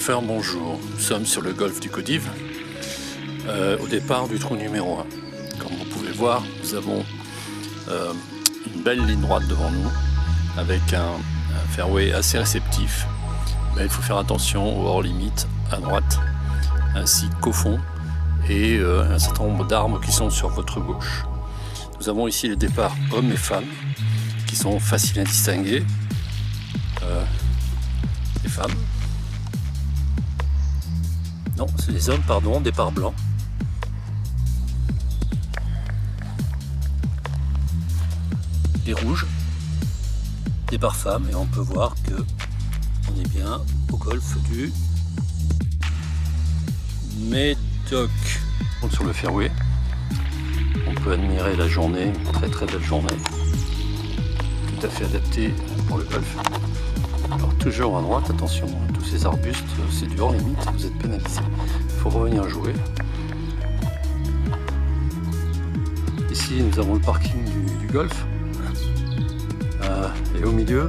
golfeurs, bonjour. Nous sommes sur le golfe du Caudive, au départ du trou numéro 1. Comme vous pouvez voir, nous avons une belle ligne droite devant nous, avec un fairway assez réceptif. Mais il faut faire attention aux hors-limites à droite, ainsi qu'au fond, et un certain nombre d'arbres qui sont sur votre gauche. Nous avons ici les départs hommes et femmes, qui sont faciles à distinguer. Les femmes. Non, c'est les hommes, pardon, départ blanc. Les rouges, départ femme, et on peut voir que on est bien au golfe du Médoc. Sur le fairway, on peut admirer la journée, une très très belle journée, tout à fait adaptée pour le golf. Alors toujours à droite, attention, tous ces arbustes, c'est du hors limite, vous êtes pénalisé. Il faut revenir jouer. Ici nous avons le parking du golf. Et au milieu,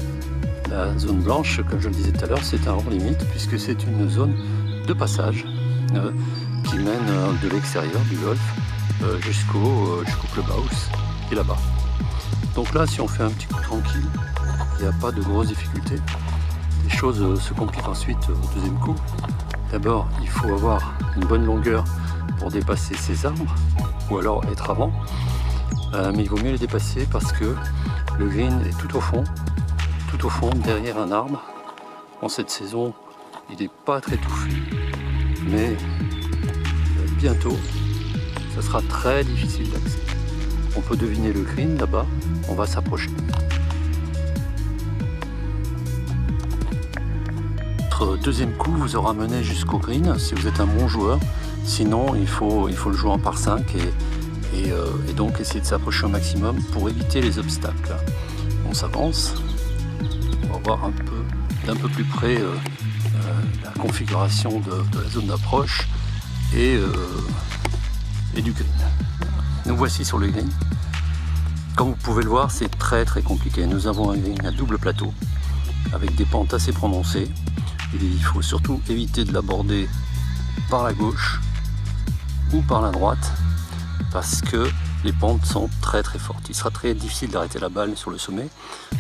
la zone blanche, comme je le disais tout à l'heure, c'est un hors limite puisque c'est une zone de passage qui mène de l'extérieur du golf jusqu'au clubhouse qui est là-bas. Donc là, si on fait un petit coup tranquille, il n'y a pas de grosses difficultés. Les choses se compliquent ensuite au deuxième coup. D'abord, il faut avoir une bonne longueur pour dépasser ces arbres, ou alors être avant. Mais il vaut mieux les dépasser parce que le green est tout au fond derrière un arbre. En cette saison, il n'est pas très touffu, mais bientôt, ça sera très difficile d'accès. On peut deviner le green là-bas, on va s'approcher. Votre deuxième coup vous aura mené jusqu'au green si vous êtes un bon joueur. Sinon, il faut le jouer en par 5 et donc essayer de s'approcher au maximum pour éviter les obstacles. On s'avance, on va voir d'un peu plus près la configuration de la zone d'approche et du green. Nous voici sur le green. Comme vous pouvez le voir, c'est très très compliqué. Nous avons un green à double plateau avec des pentes assez prononcées. Il faut surtout éviter de l'aborder par la gauche ou par la droite parce que les pentes sont très très fortes. Il sera très difficile d'arrêter la balle sur le sommet.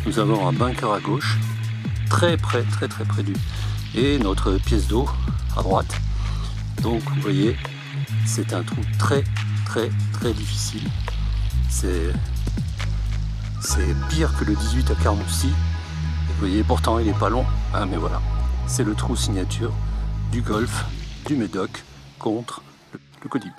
Nous avons un bunker à gauche, très près du, et notre pièce d'eau à droite. Donc vous voyez, c'est un trou très difficile. C'est pire que le 18 à Carnoustie. Vous voyez, pourtant il n'est pas long, hein, mais voilà. C'est le trou signature du golfe du Médoc contre le Caudive.